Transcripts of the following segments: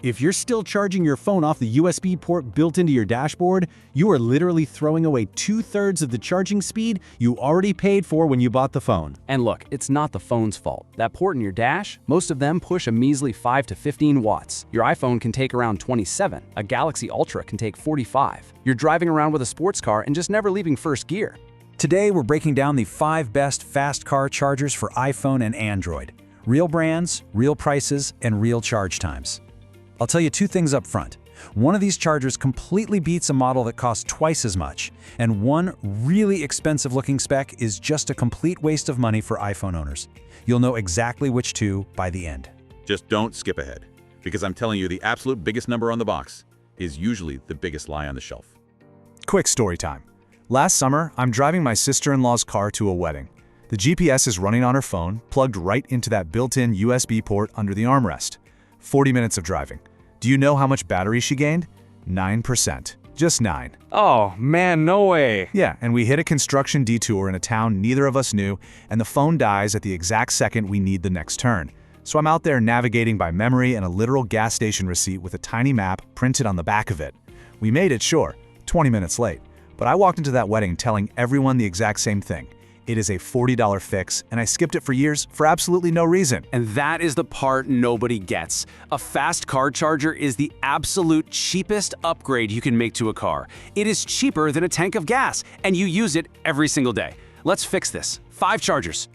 If you're still charging your phone off the USB port built into your dashboard, you are literally throwing away 2/3 of the charging speed you already paid for when you bought the phone. And look, it's not the phone's fault. That port in your dash, most of them push a measly 5 to 15 watts. Your iPhone can take around 27. A Galaxy Ultra can take 45. You're driving around with a sports car and just never leaving first gear. Today, we're breaking down the 5 best fast car chargers for iPhone and Android. Real brands, real prices, and real charge times. I'll tell you 2 things up front. One of these chargers completely beats a model that costs twice as much, and one really expensive looking spec is just a complete waste of money for iPhone owners. You'll know exactly which 2 by the end. Just don't skip ahead, because I'm telling you the absolute biggest number on the box is usually the biggest lie on the shelf. Quick story time. Last summer, I'm driving my sister-in-law's car to a wedding. The GPS is running on her phone, plugged right into that built-in USB port under the armrest. 40 minutes of driving. Do you know how much battery she gained? 9%. Just 9. Oh man, no way. Yeah, and we hit a construction detour in a town neither of us knew, and the phone dies at the exact second we need the next turn. So I'm out there navigating by memory and a literal gas station receipt with a tiny map printed on the back of it. We made it, sure, 20 minutes late, but I walked into that wedding telling everyone the exact same thing. It is a $40 fix, and I skipped it for years for absolutely no reason. And that is the part nobody gets. A fast car charger is the absolute cheapest upgrade you can make to a car. It is cheaper than a tank of gas, and you use it every single day. Let's fix this. 5 chargers.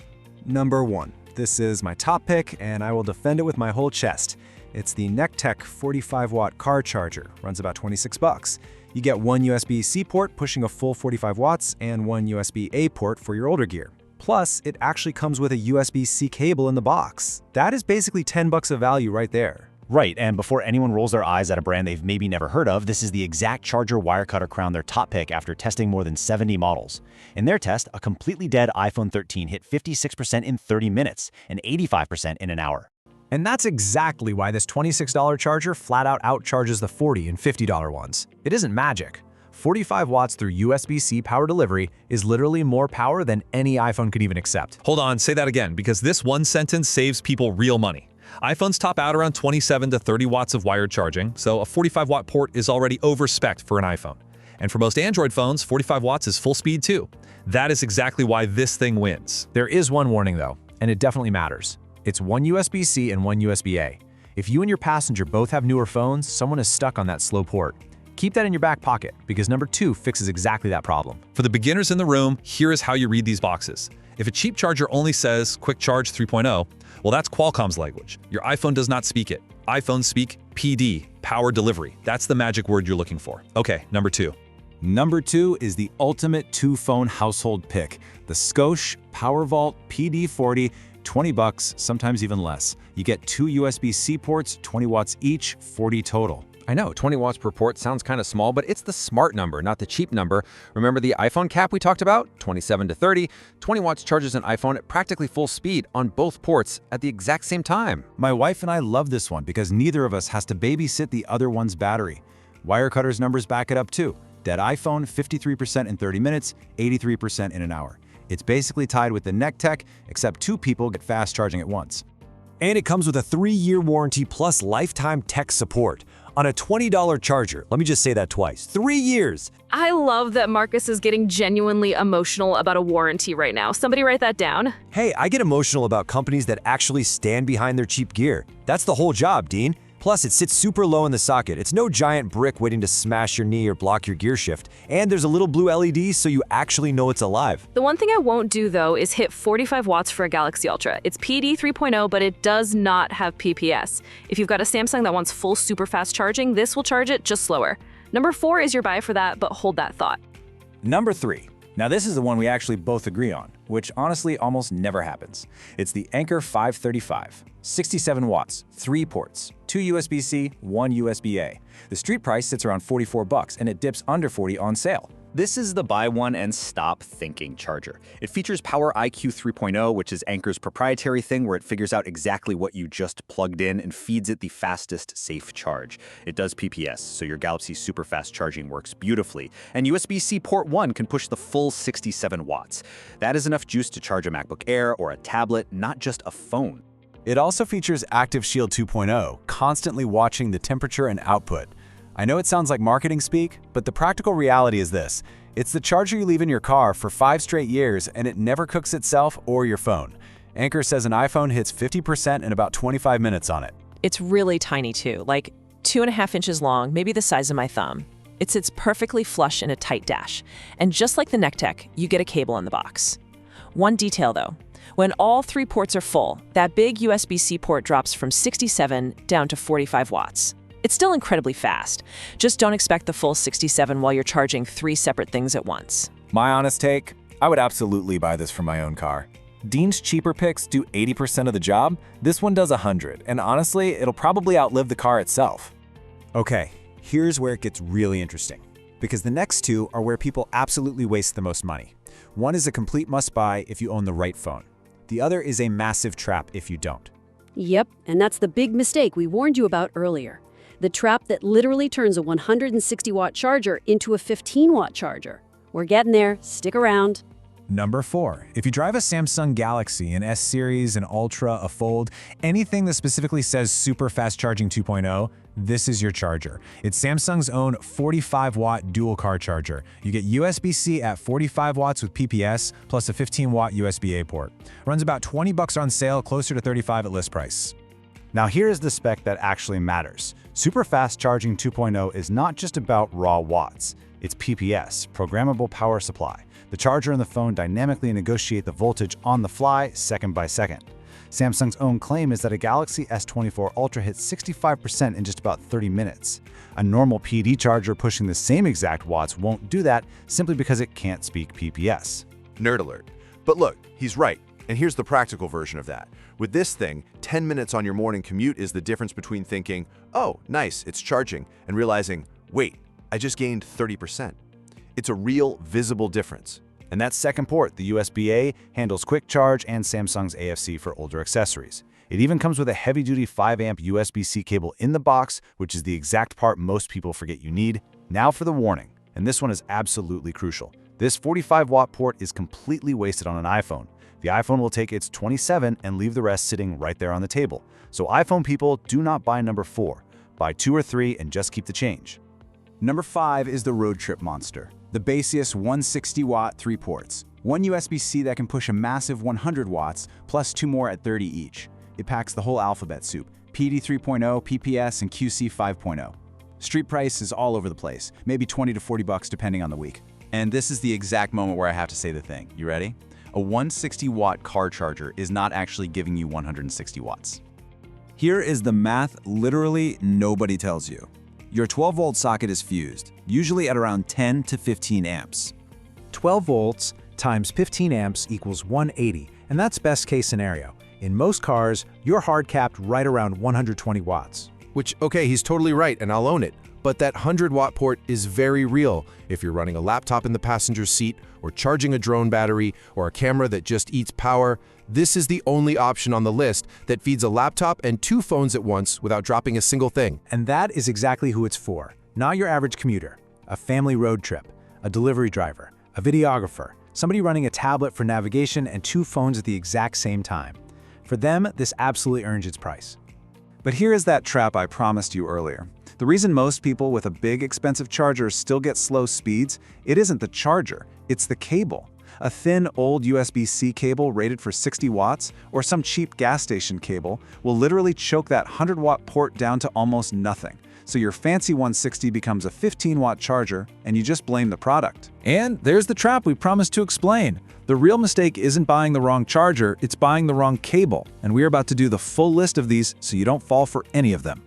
Number 1. This is my top pick, and I will defend it with my whole chest. It's the Nekteck 45-watt car charger. Runs about 26 bucks. You get one USB-C port pushing a full 45 watts and one USB-A port for your older gear. Plus, it actually comes with a USB-C cable in the box. That is basically 10 bucks of value right there. Right, and before anyone rolls their eyes at a brand they've maybe never heard of, this is the exact charger Wirecutter crowned their top pick after testing more than 70 models. In their test, a completely dead iPhone 13 hit 56% in 30 minutes and 85% in an hour. And that's exactly why this $26 charger flat out outcharges the $40 and $50 ones. It isn't magic. 45 watts through USB-C power delivery is literally more power than any iPhone could even accept. Hold on, say that again, because this one sentence saves people real money. iPhones top out around 27 to 30 watts of wired charging, so a 45-watt port is already over-spec'd for an iPhone. And for most Android phones, 45 watts is full speed too. That is exactly why this thing wins. There is one warning though, and it definitely matters. It's one USB-C and one USB-A. If you and your passenger both have newer phones, someone is stuck on that slow port. Keep that in your back pocket, because number 2 fixes exactly that problem. For the beginners in the room, here is how you read these boxes. If a cheap charger only says Quick Charge 3.0, well, that's Qualcomm's language. Your iPhone does not speak it. iPhones speak PD, power delivery. That's the magic word you're looking for. Okay, number 2. Number 2 is the ultimate 2-phone household pick, the Scosche PowerVolt PD40, 20 bucks, sometimes even less. You get 2 USB-C ports, 20 watts each, 40 total. I know, 20 watts per port sounds kind of small, but it's the smart number, not the cheap number. Remember the iPhone cap we talked about? 27 to 30. 20 watts charges an iPhone at practically full speed on both ports at the exact same time. My wife and I love this one because neither of us has to babysit the other one's battery. Wirecutter's numbers back it up too. Dead iPhone, 53% in 30 minutes, 83% in an hour. It's basically tied with the Nekteck, except 2 people get fast charging at once. And it comes with a 3-year warranty plus lifetime tech support. On a $20 charger, let me just say that twice, 3 years! I love that Marcus is getting genuinely emotional about a warranty right now. Somebody write that down. Hey, I get emotional about companies that actually stand behind their cheap gear. That's the whole job, Dean. Plus, it sits super low in the socket. It's no giant brick waiting to smash your knee or block your gear shift. And there's a little blue LED so you actually know it's alive. The one thing I won't do though is hit 45 watts for a Galaxy Ultra. It's PD 3.0, but it does not have PPS. If you've got a Samsung that wants full super fast charging, this will charge it just slower. Number 4 is your buy for that, but hold that thought. Number 3. Now this is the one we actually both agree on, which honestly almost never happens. It's the Anker 535. 67 watts, 3 ports, 2 USB-C, 1 USB-A. The street price sits around 44 bucks and it dips under 40 on sale. This is the buy one and stop thinking charger. It features Power IQ 3.0, which is Anker's proprietary thing where it figures out exactly what you just plugged in and feeds it the fastest safe charge. It does PPS, so your Galaxy super fast charging works beautifully. And USB-C port 1 can push the full 67 watts. That is enough juice to charge a MacBook Air or a tablet, not just a phone. It also features Active Shield 2.0, constantly watching the temperature and output. I know it sounds like marketing speak, but the practical reality is this. It's the charger you leave in your car for 5 straight years and it never cooks itself or your phone. Anker says an iPhone hits 50% in about 25 minutes on it. It's really tiny too, like 2.5 inches long, maybe the size of my thumb. It sits perfectly flush in a tight dash. And just like the Nekteck, you get a cable in the box. One detail though, when all 3 ports are full, that big USB-C port drops from 67 down to 45 watts. It's still incredibly fast. Just don't expect the full 67 while you're charging 3 separate things at once. My honest take, I would absolutely buy this for my own car. Dean's cheaper picks do 80% of the job, this one does 100, and honestly, it'll probably outlive the car itself. Okay, here's where it gets really interesting. Because the next two are where people absolutely waste the most money. One is a complete must-buy if you own the right phone. The other is a massive trap if you don't. Yep, and that's the big mistake we warned you about earlier. The trap that literally turns a 160-watt charger into a 15-watt charger. We're getting there, stick around. Number 4. If you drive a Samsung Galaxy, an S series, an Ultra, a Fold, anything that specifically says Super Fast Charging 2.0, this is your charger. It's Samsung's own 45-watt dual car charger. You get USB-C at 45 watts with PPS, plus a 15-watt USB-A port. Runs about $20 on sale, closer to $35 at list price. Now here's the spec that actually matters. Super Fast Charging 2.0 is not just about raw watts. It's PPS, Programmable Power Supply. The charger and the phone dynamically negotiate the voltage on the fly, second by second. Samsung's own claim is that a Galaxy S24 Ultra hits 65% in just about 30 minutes. A normal PD charger pushing the same exact watts won't do that simply because it can't speak PPS. Nerd alert. But look, he's right. And here's the practical version of that. With this thing, 10 minutes on your morning commute is the difference between thinking, oh, nice, it's charging, and realizing, wait, I just gained 30%. It's a real, visible difference. And that second port, the USB-A, handles quick charge and Samsung's AFC for older accessories. It even comes with a heavy-duty 5-amp USB-C cable in the box, which is the exact part most people forget you need. Now for the warning, and this one is absolutely crucial. This 45-watt port is completely wasted on an iPhone. The iPhone will take its 27 and leave the rest sitting right there on the table. So iPhone people, do not buy number 4. Buy 2 or 3 and just keep the change. Number 5 is the road trip monster. The Baseus 160-watt 3 ports. One USB-C that can push a massive 100 watts, plus 2 more at 30 each. It packs the whole alphabet soup, PD 3.0, PPS, and QC 5.0. Street price is all over the place, maybe $20 to $40 depending on the week. And this is the exact moment where I have to say the thing. You ready? A 160-watt car charger is not actually giving you 160 watts. Here is the math literally nobody tells you. Your 12-volt socket is fused, usually at around 10 to 15 amps. 12 volts times 15 amps equals 180, and that's best case scenario. In most cars, you're hard capped right around 120 watts. Which, okay, he's totally right, and I'll own it. But that 100-watt port is very real if you're running a laptop in the passenger seat, or charging a drone battery, or a camera that just eats power. This is the only option on the list that feeds a laptop and 2 phones at once without dropping a single thing. And that is exactly who it's for. Not your average commuter, a family road trip, a delivery driver, a videographer, somebody running a tablet for navigation and 2 phones at the exact same time. For them, this absolutely earns its price. But here is that trap I promised you earlier. The reason most people with a big, expensive charger still get slow speeds, it isn't the charger, it's the cable. A thin, old USB-C cable rated for 60 watts, or some cheap gas station cable, will literally choke that 100-watt port down to almost nothing. So your fancy 160 becomes a 15-watt charger, and you just blame the product. And there's the trap we promised to explain. The real mistake isn't buying the wrong charger, it's buying the wrong cable. And we're about to do the full list of these so you don't fall for any of them.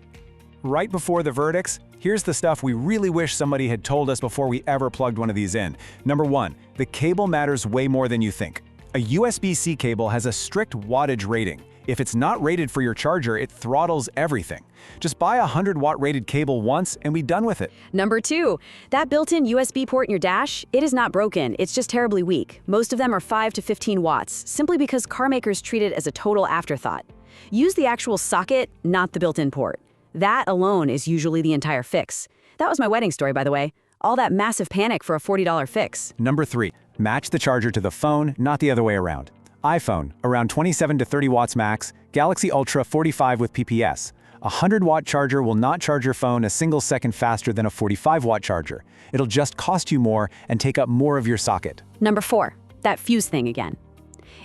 Right before the verdicts, here's the stuff we really wish somebody had told us before we ever plugged one of these in. Number 1, the cable matters way more than you think. A USB-C cable has a strict wattage rating. If it's not rated for your charger, it throttles everything. Just buy a 100-watt rated cable once and be done with it. Number 2, that built-in USB port in your dash, it is not broken, it's just terribly weak. Most of them are 5 to 15 watts, simply because car makers treat it as a total afterthought. Use the actual socket, not the built-in port. That alone is usually the entire fix. That was my wedding story, by the way. All that massive panic for a $40 fix. Number 3, match the charger to the phone, not the other way around. iPhone, around 27 to 30 watts max. Galaxy Ultra 45 with PPS. A 100-watt charger will not charge your phone a single second faster than a 45-watt charger. It'll just cost you more and take up more of your socket. Number 4, that fuse thing again.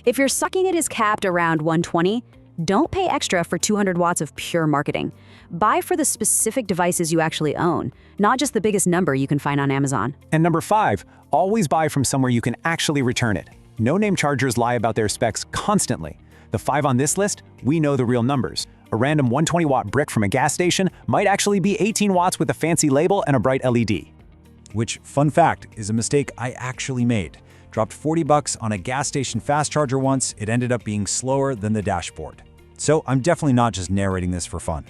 If your socket is capped around 120, don't pay extra for 200 watts of pure marketing. Buy for the specific devices you actually own, not just the biggest number you can find on Amazon. And number 5, always buy from somewhere you can actually return it. No-name chargers lie about their specs constantly. The 5 on this list, we know the real numbers. A random 120-watt brick from a gas station might actually be 18 watts with a fancy label and a bright LED. Which, fun fact, is a mistake I actually made. Dropped 40 bucks on a gas station fast charger once, it ended up being slower than the dashboard. So I'm definitely not just narrating this for fun.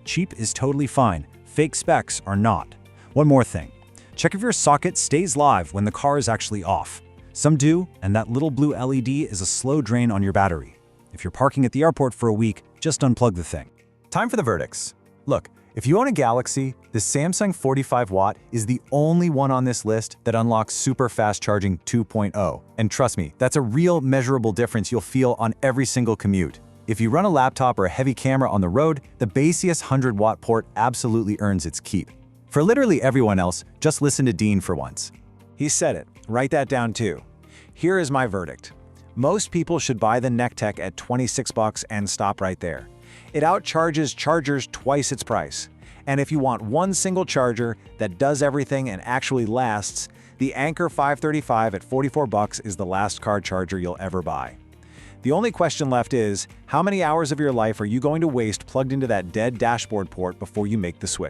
Cheap is totally fine, fake specs are not. One more thing, check if your socket stays live when the car is actually off. Some do, and that little blue LED is a slow drain on your battery. If you're parking at the airport for a week, just unplug the thing. Time for the verdicts. Look, if you own a Galaxy, the Samsung 45-watt is the only one on this list that unlocks super fast charging 2.0. And trust me, that's a real measurable difference you'll feel on every single commute. If you run a laptop or a heavy camera on the road, the Baseus 100-watt port absolutely earns its keep. For literally everyone else, just listen to Dean for once. He said it. Write that down too. Here is my verdict. Most people should buy the Nekteck at 26 bucks and stop right there. It outcharges chargers twice its price. And if you want one single charger that does everything and actually lasts, the Anker 535 at 44 bucks is the last car charger you'll ever buy. The only question left is, how many hours of your life are you going to waste plugged into that dead dashboard port before you make the switch?